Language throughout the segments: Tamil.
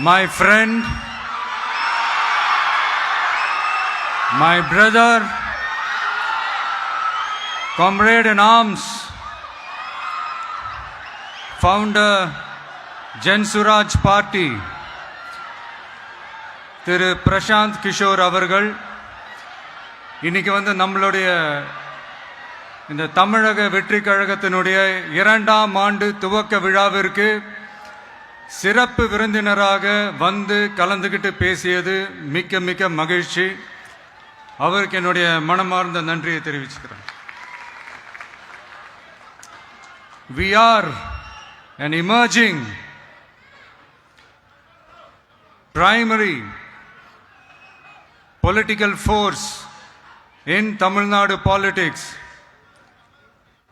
my friend, my brother, comrade in arms, founder, Jan Suraj Party, திரு பிரசாந்த் கிஷோர் அவர்கள் இன்னைக்கு வந்து நம்மளுடைய இந்த தமிழக வெற்றி கழகத்தினுடைய 2ஆம் ஆண்டு துவக்க விழாவிற்கு சிறப்பு விருந்தினராக வந்து கலந்துக்கிட்டு பேசியது மிக்க மிக்க மகிழ்ச்சி. அவருக்கு என்னுடைய மனமார்ந்த நன்றியை தெரிவிச்சுக்கிறேன். We are an emerging primary political force in Tamil Nadu politics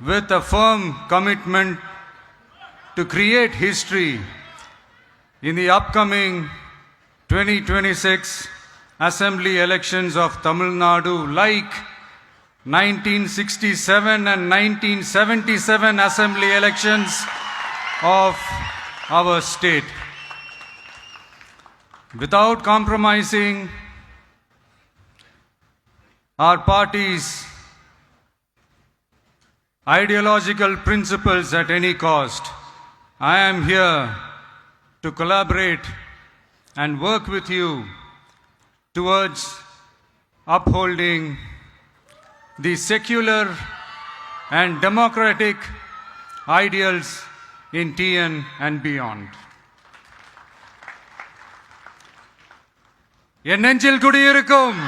with a firm commitment to create history in the upcoming 2026 assembly elections of Tamil Nadu, like 1967 and 1977 assembly elections of our state. Without compromising our party's ideological principles at any cost, I am here to collaborate and work with you towards upholding the secular and democratic ideals in TN and beyond. என் நெஞ்சில் குடியிருக்கும்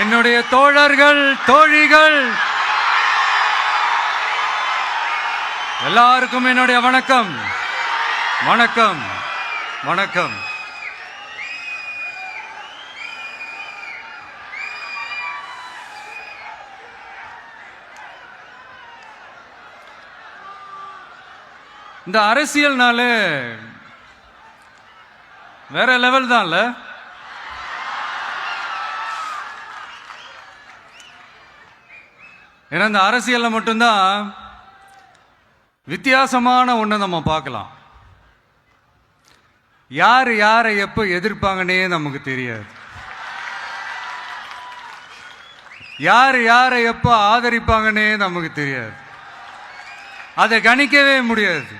என்னுடைய தோழர்கள், தோழிகள் எல்லாருக்கும் என்னுடைய வணக்கம், வணக்கம், வணக்கம். இந்த அரசியல்னால வேற லெவல் தான்ல. ஏன்னா இந்த அரசியலில் மட்டும்தான் வித்தியாசமான ஒன்று நம்ம பார்க்கலாம். யார் யாரை எப்போ எதிர்ப்பாங்கன்னே நமக்கு தெரியாது. யார் யாரை எப்போ ஆதரிப்பாங்கன்னே நமக்கு தெரியாது. அதை கணிக்கவே முடியாது.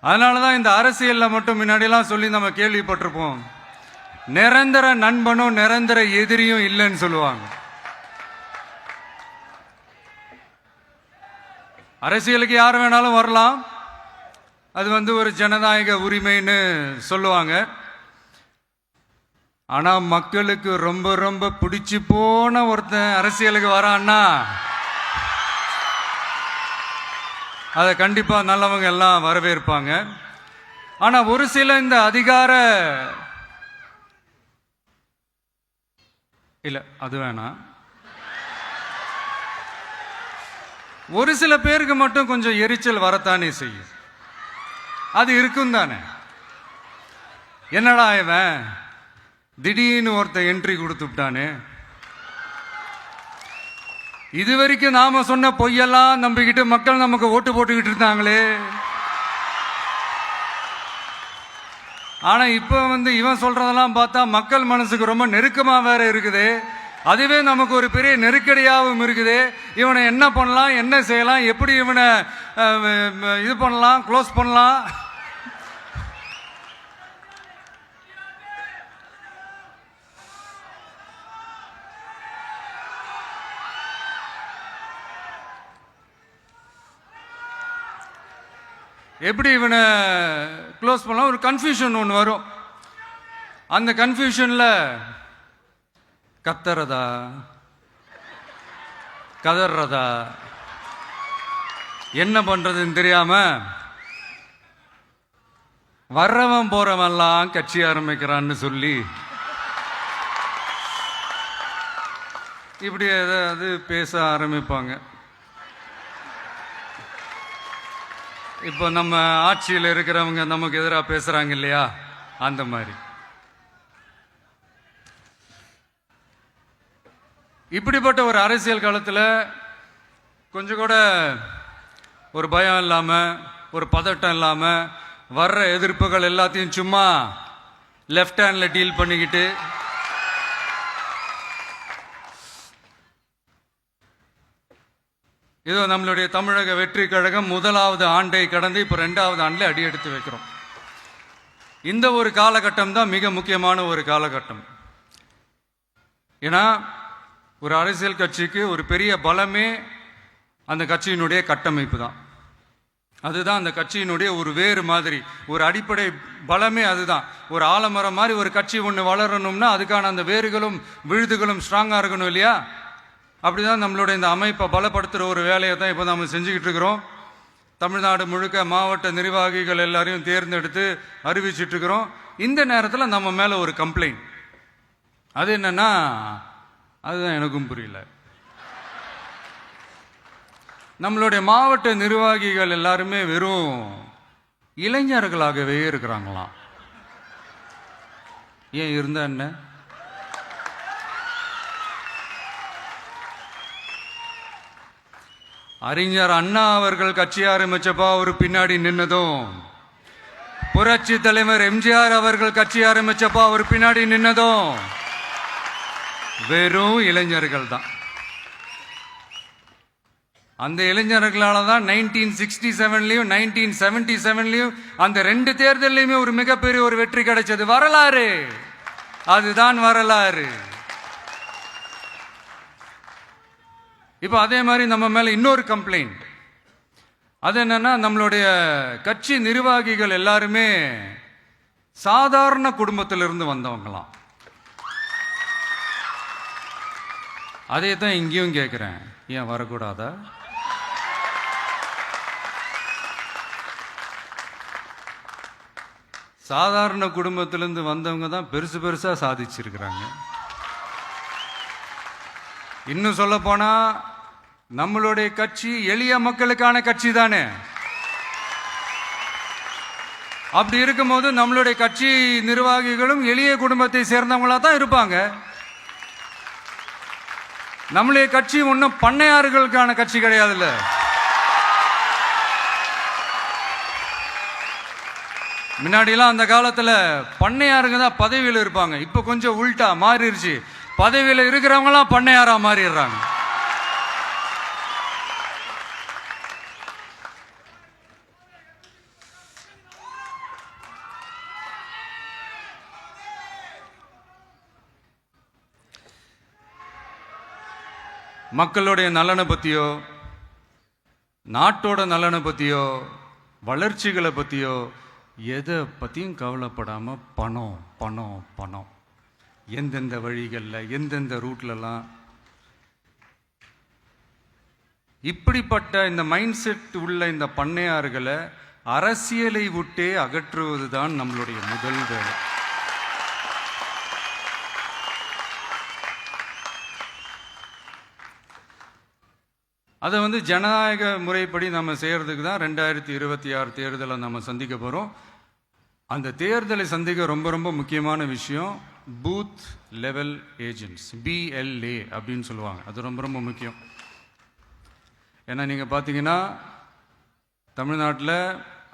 அதனால தான் இந்த அரசியலில் மட்டும் முன்னாடியெல்லாம் சொல்லி நம்ம கேள்விப்பட்டிருப்போம், நிரந்தர நண்பனும் நிரந்தர எதிரியும் இல்லைன்னு சொல்லுவாங்க. அரசியலுக்கு யார் வேணாலும் வரலாம், அது வந்து ஒரு ஜனநாயக உரிமைன்னு சொல்லுவாங்க. ஆனால் மக்களுக்கு ரொம்ப ரொம்ப பிடிச்சி போன ஒருத்தன் அரசியலுக்கு வரான்னா அதை கண்டிப்பாக நல்லவங்க எல்லாம் வரவேற்பாங்க. ஆனால் ஒரு சில இந்த அதிகார இல்லை அது வேணாம், ஒரு சில பேருக்கு மட்டும் கொஞ்சம் எரிச்சல் வரத்தானே செய்யும். அது இருக்கும் தானே. என்னடா இவன் திடீர்னு ஒருத்தன் என்ட்ரி கொடுத்துட்டானே, இது வரைக்கும் நாம சொன்ன பொய்யெல்லாம் நம்பிக்கிட்டு மக்கள் நமக்கு ஓட்டு போட்டுக்கிட்டு இருந்தாங்களே, ஆனா இப்ப வந்து இவன் சொல்றதெல்லாம் பார்த்தா மக்கள் மனசுக்கு ரொம்ப நெருக்கமா வேற இருக்குது. அதுவே நமக்கு ஒரு பெரிய நெருக்கடியாகவும் இருக்குது. இவனை என்ன பண்ணலாம், என்ன செய்யலாம், எப்படி இவனை இது பண்ணலாம், க்ளோஸ் பண்ணலாம். எப்படி இவனை க்ளோஸ் பண்ணலாம், ஒரு கன்ஃபியூஷன் ஒன்று வரும். அந்த கன்ஃபியூஷன்ல கத்துறதா கதறதா என்ன பண்றதுன்னு தெரியாம வர்றவன் போறவன்லாம் கட்சி ஆரம்பிக்கிறான்னு சொல்லி இப்படி ஏதாவது பேச ஆரம்பிப்பாங்க. இப்போ நம்ம ஆட்சியில் இருக்கிறவங்க நமக்கு எதிராக பேசுறாங்க இல்லையா, அந்த மாதிரி. இப்படிப்பட்ட ஒரு அரசியல் காலத்தில் கொஞ்சம் கூட ஒரு பயம் இல்லாமல், ஒரு பதட்டம் இல்லாமல், வர்ற எதிர்ப்புகள் எல்லாத்தையும் சும்மா லெஃப்ட் ஹேண்டில் டீல் பண்ணிக்கிட்டு இதோ நம்மளுடைய தமிழக வெற்றி கழகம் முதலாவது ஆண்டை கடந்து இப்போ 2வது ஆண்டில் அடி எடுத்து வைக்கிறோம். இந்த ஒரு காலகட்டம் தான் மிக முக்கியமான ஒரு காலகட்டம். ஏன்னா ஒரு அரசியல் கட்சிக்கு ஒரு பெரிய பலமே அந்த கட்சியினுடைய கட்டமைப்பு தான். அதுதான் அந்த கட்சியினுடைய ஒரு வேறு மாதிரி, ஒரு அடிப்படை பலமே அதுதான். ஒரு ஆலமரம் மாதிரி ஒரு கட்சி ஒன்று வளரணும்னா அதுக்கான அந்த வேர்களும் விழுதுகளும் ஸ்ட்ராங்காக இருக்கணும் இல்லையா? அப்படிதான் நம்மளுடைய இந்த அமைப்பை பலப்படுத்துகிற ஒரு வேலையை தான் இப்போ நம்ம செஞ்சுக்கிட்டு இருக்கிறோம். தமிழ்நாடு முழுக்க மாவட்ட நிர்வாகிகள் எல்லாரையும் தேர்ந்தெடுத்து அறிவிச்சிட்டு இருக்கிறோம். இந்த நேரத்தில் நம்ம மேலே ஒரு கம்ப்ளைண்ட், அது என்னன்னா, அதுதான் எனக்கும் புரியல. நம்மளுடைய மாவட்ட நிர்வாகிகள் எல்லாருமே வெறும் இளைஞர்களாகவே இருக்கிறாங்களாம். ஏன் இருந்தா என்ன? அறிஞர் அண்ணா அவர்கள் கட்சி ஆரம்பிச்சப்பா அவர் பின்னாடி நின்னதும், புரட்சி தலைவர் எம்ஜிஆர் அவர்கள் கட்சி ஆரம்பிச்சப்பா அவர் பின்னாடி நின்னதும் வெறும் இளைஞர்கள் தான். அந்த இளைஞர்களால தான் 1967லயும் 1977லயும் அந்த 2 தேர்தலையுமே ஒரு மிகப்பெரிய ஒரு வெற்றி கிடைச்சது. வரலாறு, அதுதான் வரலாறு. இப்போ அதே மாதிரி நம்ம மேல இன்னொரு கம்ப்ளைண்ட், அது என்னன்னா, நம்மளுடைய கட்சி நிர்வாகிகள் எல்லாருமே சாதாரண குடும்பத்திலிருந்து வந்தவங்களாம். அதே தான் இங்கேயும் கேட்கிறேன், ஏன் வரக்கூடாதா? சாதாரண குடும்பத்திலிருந்து வந்தவங்க தான் பெருசு பெருசா சாதிச்சிருக்கிறாங்க. இன்னும் சொல்ல போனா நம்மளுடைய கட்சி எளிய மக்களுக்கான கட்சி தானே. அப்படி இருக்கும்போது நம்மளுடைய கட்சி நிர்வாகிகளும் எளிய குடும்பத்தை சேர்ந்தவங்களா தான் இருப்பாங்க. நம்மளுடைய கட்சி ஒன்றும் பண்ணையாறுகளுக்கான கட்சி கிடையாதுல்ல. முன்னாடிலாம் அந்த காலத்துல பண்ணையாருங்க தான் பதவியில் இருப்பாங்க. இப்ப கொஞ்சம் உல்டா மாறிடுச்சு, பதவியில் இருக்கிறவங்களாம் பண்ணையாரா மாறிடுறாங்க. மக்களுடைய நலனை பத்தியோ, நாட்டோட நலனை பத்தியோ, வளர்ச்சிகளை பத்தியோ எதை பத்தியும் கவலைப்படாம பணம் பணம் பணம், எந்தெந்த வழிகளில் எந்தெந்த ரூட்லலாம். இப்படிப்பட்ட இந்த மைண்ட் செட் உள்ள இந்த பண்ணையார்களை அரசியலை விட்டே அகற்றுவது தான் நம்மளுடைய முதல் வேலை. அதை ஜனநாயக முறைப்படி நம்ம செய்யறதுக்கு தான் 2026 தேர்தலை நம்ம சந்திக்க போகிறோம். அந்த தேர்தலை சந்திக்க ரொம்ப ரொம்ப முக்கியமான விஷயம் பூத் லெவல் ஏஜென்ட்ஸ், BLA அப்படின்னு சொல்லுவாங்க. அது ரொம்ப ரொம்ப முக்கியம். ஏன்னா நீங்கள் பார்த்தீங்கன்னா தமிழ்நாட்டில்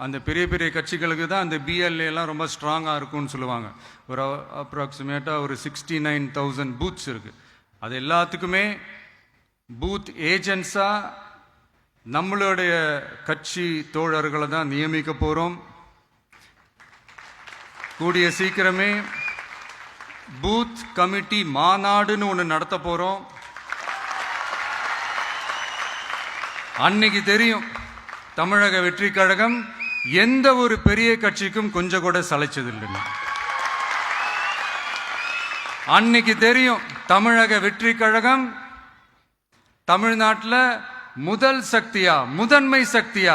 அந்த பெரிய பெரிய கட்சிகளுக்கு தான் அந்த BLAலாம் ரொம்ப ஸ்ட்ராங்காக இருக்கும்னு சொல்லுவாங்க. ஒரு அப்ராக்சிமேட்டாக ஒரு 69,000 பூத்ஸ் இருக்குது. அது எல்லாத்துக்குமே பூத் ஏஜென்ட்ஸா நம்மளுடைய கட்சி தோழர்களை தான் நியமிக்க போறோம். கூடிய சீக்கிரமே பூத் கமிட்டி மாநாடுன்னு ஒன்று நடத்த போறோம். அன்னைக்கு தெரியும் தமிழக வெற்றி கழகம் எந்த ஒரு பெரிய கட்சிக்கும் கொஞ்சம் கூட சளைச்சதில்லை. அன்னைக்கு தெரியும் தமிழக வெற்றி கழகம் தமிழ்நாட்டில் முதல் சக்தியா, முதன்மை சக்தியா,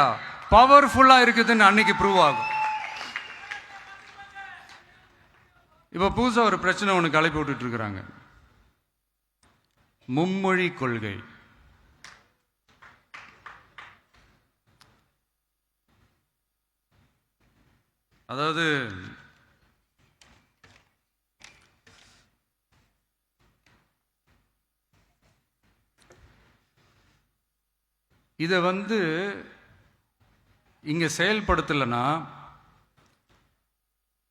பவர்ஃபுல்லா இருக்குதுன்னு அன்னைக்கு ப்ரூவ் ஆகும். இப்ப புதுசா ஒரு பிரச்சனை ஒன்று கிளப்பி விட்டுட்டு இருக்கிறாங்க, மும்மொழி கொள்கை. அதாவது இதை இங்க செயல்படுத்தலைன்னா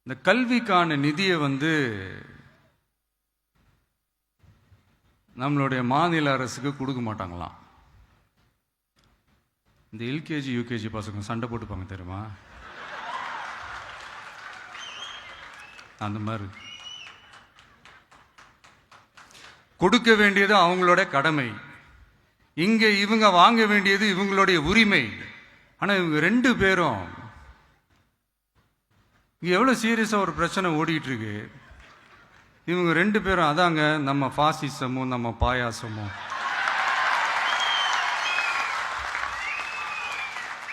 இந்த கல்விக்கான நிதியை நம்மளுடைய மாநில அரசுக்கு கொடுக்க மாட்டாங்களாம். இந்த எல்கேஜி யூகேஜி பசங்க சண்டை போட்டுப்பாங்க தெரியுமா, அந்த மாதிரி கொடுக்க வேண்டியது அவங்களோட கடமை, இங்க இவங்க வாங்க வேண்டியது இவங்களுடைய உரிமை. ஆனா இவங்க 2 பேரும் இங்க எவ்வளவு சீரியஸா ஒரு பிரச்சனை ஓடிட்டு இருக்கு. இவங்க 2 பேரும் அதாங்க நம்ம பாசிசமும் நம்ம பாயாசமும்,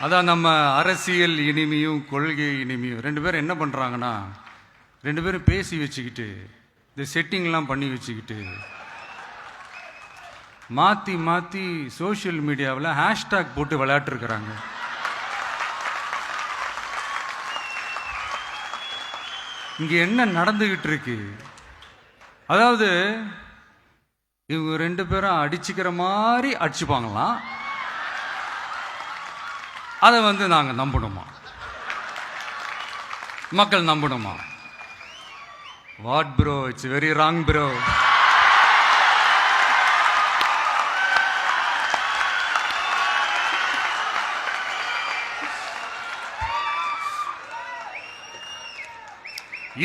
அதான் நம்ம அரசியல் இனிமையும் கொள்கை இனிமையும். 2 பேரும் என்ன பண்றாங்கன்னா 2 பேரும் பேசி வச்சுக்கிட்டு இந்த செட்டிங்லாம் பண்ணி வச்சுக்கிட்டு மாத்தி மாத்தி சோசியல் மீடியாவில் ஹேஷ்டாக் போட்டு விளையாட்டுருக்கிறாங்க. இங்க என்ன நடந்துகிட்டு இருக்கு, அதாவது இவங்க 2 பேரும் அடிச்சுக்கிற மாதிரி அடிச்சுப்பாங்களாம். அதை நாங்க நம்பணுமா, மக்கள் நம்பணுமா? What bro, it's very wrong bro.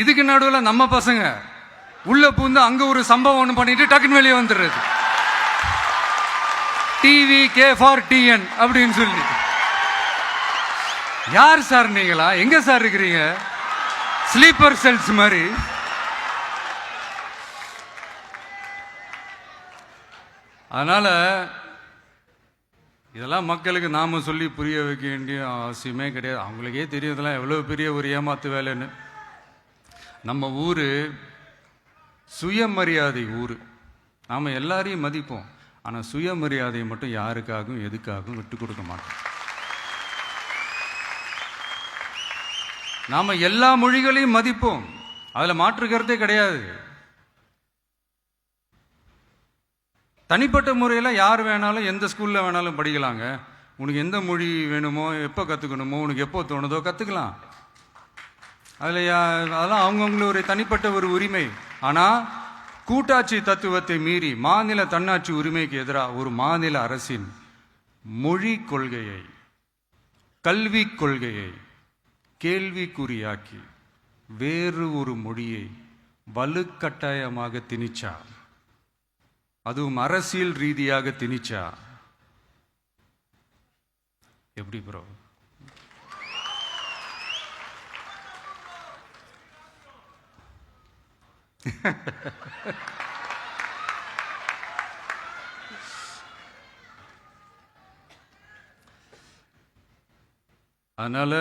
இதுக்கு நடுவில் நம்ம பசங்க உள்ள பூந்து அங்க ஒரு சம்பவம் ஒன்று பண்ணிட்டு டக்குன்னு வெளியே வந்துடுறது. டிவி கே ஃபார் டிஎன் அப்படின்னு சொல்லி. யார் சார் நீங்களா, எங்க சார் இருக்கிறீங்க? ஸ்லீப்பர் செல்ஸ் மாதிரி. அதனால இதெல்லாம் மக்களுக்கு நாம சொல்லி புரிய வைக்க வேண்டிய அவசியமே கிடையாது. அவங்களுக்கே தெரியுதெல்லாம் எவ்வளவு பெரிய ஒரு ஏமாத்து வேலைன்னு. நம்ம ஊரு சுயமரியாதை ஊரு, நாம எல்லாரையும் மதிப்போம். ஆனா சுயமரியாதையை மட்டும் யாருக்காகவும் எதுக்காகவும் விட்டு கொடுக்க மாட்டோம். நாம எல்லா மொழிகளையும் மதிப்போம், அதுல மாற்று கருத்தே கிடையாது. தனிப்பட்ட முறையில் யார் வேணாலும் எந்த ஸ்கூல்ல வேணாலும் படிக்கலாங்க. உனக்கு எந்த மொழி வேணுமோ, எப்போ கற்றுக்கணுமோ, உனக்கு எப்போ தோணுதோ கற்றுக்கலாம். அதெல்லாம் அவங்கவுங்களுடைய தனிப்பட்ட ஒரு உரிமை. ஆனால் கூட்டாட்சி தத்துவத்தை மீறி மாநில தன்னாட்சி உரிமைக்கு எதிராக ஒரு மாநில அரசின் மொழி கொள்கையை, கல்வி கொள்கையை கேள்விக்குறியாக்கி வேறு ஒரு மொழியை வலுக்கட்டாயமாக திணிச்சா, அதுவும் அரசியல் ரீதியாக திணிச்சா எப்படி ப்ரோ? அதனால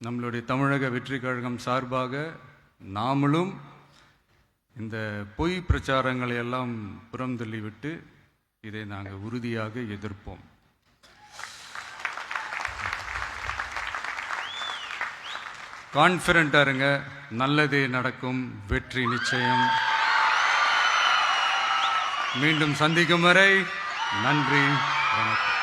நம்மளுடைய தமிழக வெற்றி கழகம் சார்பாக நாமளும் இந்த பொய் பிரச்சாரங்களை எல்லாம் புறம் தள்ளிவிட்டு இதை நாங்கள் உறுதியாக எதிர்ப்போம். கான்ஃபிடென்ட்டா இருங்க, நல்லதே நடக்கும், வெற்றி நிச்சயம். மீண்டும் சந்திக்கும் வரை நன்றி, வணக்கம்.